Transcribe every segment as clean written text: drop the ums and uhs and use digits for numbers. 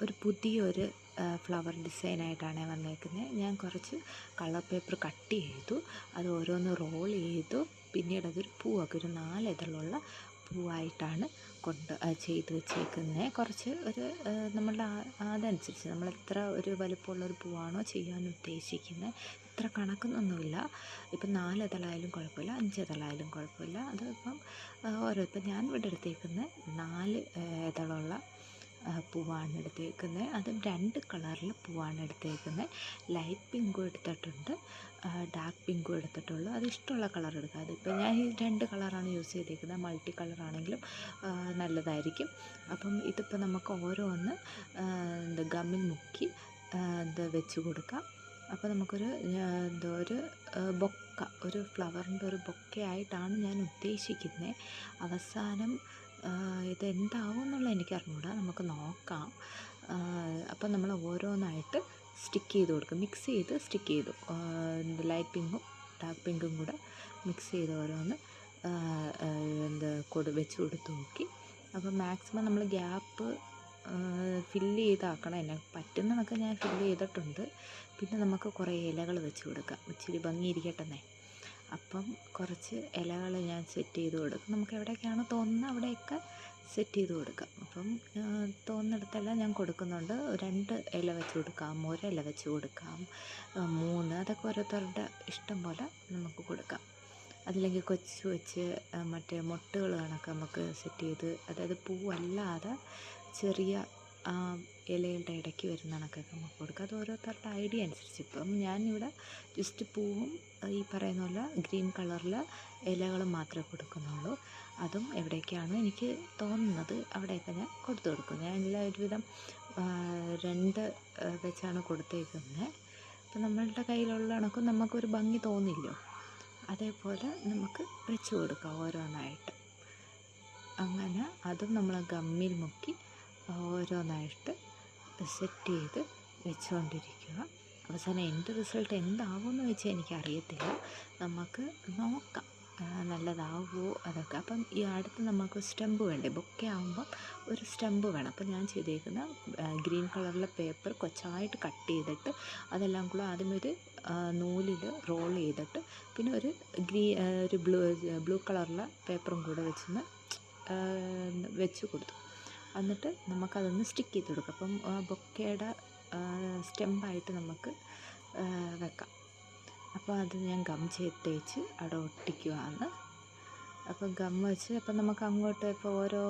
ഒരു പുതിയൊരു ഫ്ലവർ ഡിസൈനായിട്ടാണ് വന്നേക്കുന്നത്. ഞാൻ കുറച്ച് കളർ പേപ്പർ കട്ട് ചെയ്തു, അത് ഓരോന്ന് റോൾ ചെയ്തു. പിന്നീട് അതൊരു പൂവൊക്കെ ഒരു 4 ഇതളുള്ള പൂവായിട്ടാണ് ചെയ്ത് വെച്ചേക്കുന്നത്. കുറച്ച് ഒരു നമ്മളുടെ അതനുസരിച്ച് നമ്മൾ എത്ര ഒരു വലുപ്പമുള്ളൊരു പൂവാണോ ചെയ്യാൻ ഉദ്ദേശിക്കുന്നത്, ഇത്ര കണക്കൊന്നൊന്നുമില്ല. ഇപ്പം 4 ഇതളായാലും കുഴപ്പമില്ല, 5 ഇതളായാലും കുഴപ്പമില്ല. അത് ഇപ്പം ഇപ്പം ഞാൻ ഇവിടെ എടുത്തേക്കുന്നത് 4 ഇതളുള്ള പൂവാണ് എടുത്തേക്കുന്നത്. അതും 2 കളറിൽ പൂവാണ് എടുത്തേക്കുന്നത്. ലൈറ്റ് പിങ്കും എടുത്തിട്ടുണ്ട്, ഡാർക്ക് പിങ്കും എടുത്തിട്ടുള്ളൂ. അത് ഇഷ്ടമുള്ള കളർ എടുക്കുക. അതിപ്പോൾ ഞാൻ ഈ 2 കളറാണ് യൂസ് ചെയ്തേക്കുന്നത്. മൾട്ടി കളറാണെങ്കിലും നല്ലതായിരിക്കും. അപ്പം ഇതിപ്പോൾ നമുക്ക് ഓരോന്ന് ഗമ്മിൽ മുക്കി വെച്ച് കൊടുക്കാം. അപ്പോൾ നമുക്കൊരു ഒരു ബൊക്ക, ഒരു ഫ്ലവറിൻ്റെ ഒരു ബൊക്കയായിട്ടാണ് ഞാൻ ഉദ്ദേശിക്കുന്നത്. അവസാനം ഇതെന്താവും എന്നുള്ളത് എനിക്കറിഞ്ഞൂടാ, നമുക്ക് നോക്കാം. അപ്പം നമ്മൾ ഓരോന്നായിട്ട് സ്റ്റിക്ക് ചെയ്ത് കൊടുക്കും, മിക്സ് ചെയ്ത് സ്റ്റിക്ക് ചെയ്തു. ലൈറ്റ് പിങ്കും ഡാർക്ക് പിങ്കും കൂടെ മിക്സ് ചെയ്ത് ഓരോന്ന് വെച്ച് കൊടുത്ത് നോക്കി. അപ്പം മാക്സിമം നമ്മൾ ഗ്യാപ്പ് ഫില്ല് ചെയ്താക്കണം. എന്നെ പറ്റുന്നതൊക്കെ ഞാൻ ഫില്ല് ചെയ്തിട്ടുണ്ട്. പിന്നെ നമുക്ക് കുറേ ഇലകൾ വെച്ച് കൊടുക്കാം, ഇച്ചിരി ഭംഗിയിരിക്കട്ടെന്നേ. അപ്പം കുറച്ച് ഇലകൾ ഞാൻ സെറ്റ് ചെയ്ത് കൊടുക്കും. നമുക്ക് എവിടെയൊക്കെയാണ് തോന്നുന്നത് അവിടെയൊക്കെ സെറ്റ് ചെയ്ത് കൊടുക്കാം. അപ്പം തോന്നുന്നിടത്തെല്ലാം ഞാൻ കൊടുക്കുന്നുണ്ട്. 2 ഇല വെച്ച് കൊടുക്കാം, 1 ഇല വെച്ച് കൊടുക്കാം, 3, അതൊക്കെ ഓരോരുത്തരുടെ ഇഷ്ടം പോലെ നമുക്ക് കൊടുക്കാം. അതില്ലെങ്കിൽ കൊച്ചു വെച്ച് മറ്റേ മൊട്ടുകൾ കണക്ക് നമുക്ക് സെറ്റ് ചെയ്ത്, അതായത് പൂവല്ലാതെ ചെറിയ ഇലയുടെ ഇടയ്ക്ക് വരുന്ന കണക്കൊക്കെ നമുക്ക് കൊടുക്കാം. അത് ഓരോരുത്തരുടെ ഐഡിയ അനുസരിച്ച്. ഇപ്പം ഞാനിവിടെ ജസ്റ്റ് പൂവും ഈ പറയുന്ന പോലെ ഗ്രീൻ കളറിൽ ഇലകളും മാത്രമേ കൊടുക്കുന്നുള്ളൂ. അതും എവിടേക്കാണോ എനിക്ക് തോന്നുന്നത് അവിടെയൊക്കെ ഞാൻ കൊടുക്കും. ഞാൻ എല്ലാം ഒരുവിധം 2 വെച്ചാണ് കൊടുത്തേക്കുന്നത്. അപ്പം നമ്മളുടെ കയ്യിലുള്ള കണക്കും നമുക്കൊരു ഭംഗി തോന്നില്ലോ, അതേപോലെ നമുക്ക് വെച്ച് കൊടുക്കാം ഓരോന്നായിട്ട്. അങ്ങനെ അതും നമ്മൾ ഗമ്മിൽ മുക്കി ഓരോന്നായിട്ട് സെറ്റ് ചെയ്ത് വെച്ചുകൊണ്ടിരിക്കുക. അവസാനം എൻ്റെ റിസൾട്ട് എന്താവുമെന്ന് വെച്ചാൽ എനിക്കറിയത്തില്ല, നമുക്ക് നോക്കാം നല്ലതാവുമോ അതൊക്കെ. അപ്പം ഈ അടുത്ത് നമുക്ക് സ്റ്റെമ്പ് വേണ്ടേ, ബൊക്കെ ആകുമ്പം ഒരു സ്റ്റെമ്പ് വേണം. അപ്പം ഞാൻ ചെയ്തേക്കുന്ന ഗ്രീൻ കളറിലെ പേപ്പർ കൊച്ചായിട്ട് കട്ട് ചെയ്തിട്ട് അതെല്ലാം കൂടെ ആദ്യം ഒരു നൂലിൽ റോൾ ചെയ്തിട്ട് പിന്നെ ഒരു ബ്ലൂ കളറിലെ പേപ്പറും കൂടെ വെച്ച് കൊടുത്തു. എന്നിട്ട് നമുക്കതൊന്ന് സ്റ്റിക്ക് ചെയ്ത് കൊടുക്കാം. അപ്പം ബൊക്കയുടെ സ്റ്റെമ്പായിട്ട് നമുക്ക് വെക്കാം. അപ്പോൾ അത് ഞാൻ ഗം തേച്ച് അവിടെ ഒട്ടിക്കുവാണ്. അപ്പം ഗം വെച്ച് അപ്പം നമുക്ക് അങ്ങോട്ട് ഇപ്പോൾ ഓരോ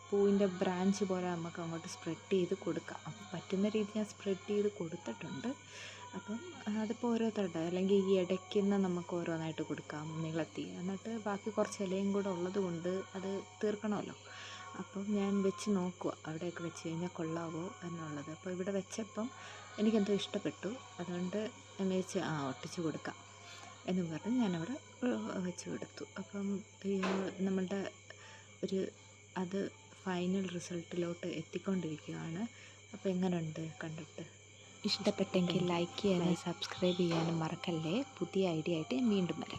പൂവിൻ്റെ ബ്രാഞ്ച് പോലെ നമുക്ക് അങ്ങോട്ട് സ്പ്രെഡ് ചെയ്ത് കൊടുക്കാം. അപ്പം പറ്റുന്ന രീതി ഞാൻ സ്പ്രെഡ് ചെയ്ത് കൊടുത്തിട്ടുണ്ട്. അപ്പം അതിപ്പോൾ ഓരോരുത്തരുടെ, അല്ലെങ്കിൽ ഈ ഇടയ്ക്കുന്ന നമുക്ക് ഓരോന്നായിട്ട് കൊടുക്കാം നീളത്തി. എന്നിട്ട് ബാക്കി കുറച്ച് ഇലയും കൂടെ ഉള്ളത് കൊണ്ട് അത് തീർക്കണമല്ലോ. അപ്പം ഞാൻ വെച്ച് നോക്കുക അവിടെയൊക്കെ വെച്ച് കഴിഞ്ഞാൽ കൊള്ളാവോ എന്നുള്ളത്. അപ്പോൾ ഇവിടെ വെച്ചപ്പം എനിക്കെന്തോ ഇഷ്ടപ്പെട്ടു. അതുകൊണ്ട് ഞാൻ വിചാരിച്ച് ഒട്ടിച്ച് കൊടുക്കാം എന്ന് പറഞ്ഞ് ഞാനവിടെ വെച്ച് കൊടുത്തു. അപ്പം നമ്മളുടെ അത് ഫൈനൽ റിസൾട്ടിലോട്ട് എത്തിക്കൊണ്ടിരിക്കുകയാണ്. അപ്പോൾ എങ്ങനെയുണ്ട് കണ്ടിട്ട്? ഇഷ്ടപ്പെട്ടെങ്കിൽ ലൈക്ക് ചെയ്യാനും സബ്സ്ക്രൈബ് ചെയ്യാനും മറക്കല്ലേ. പുതിയ ഐഡിയ ആയിട്ട് ഞാൻ വീണ്ടും വരാം.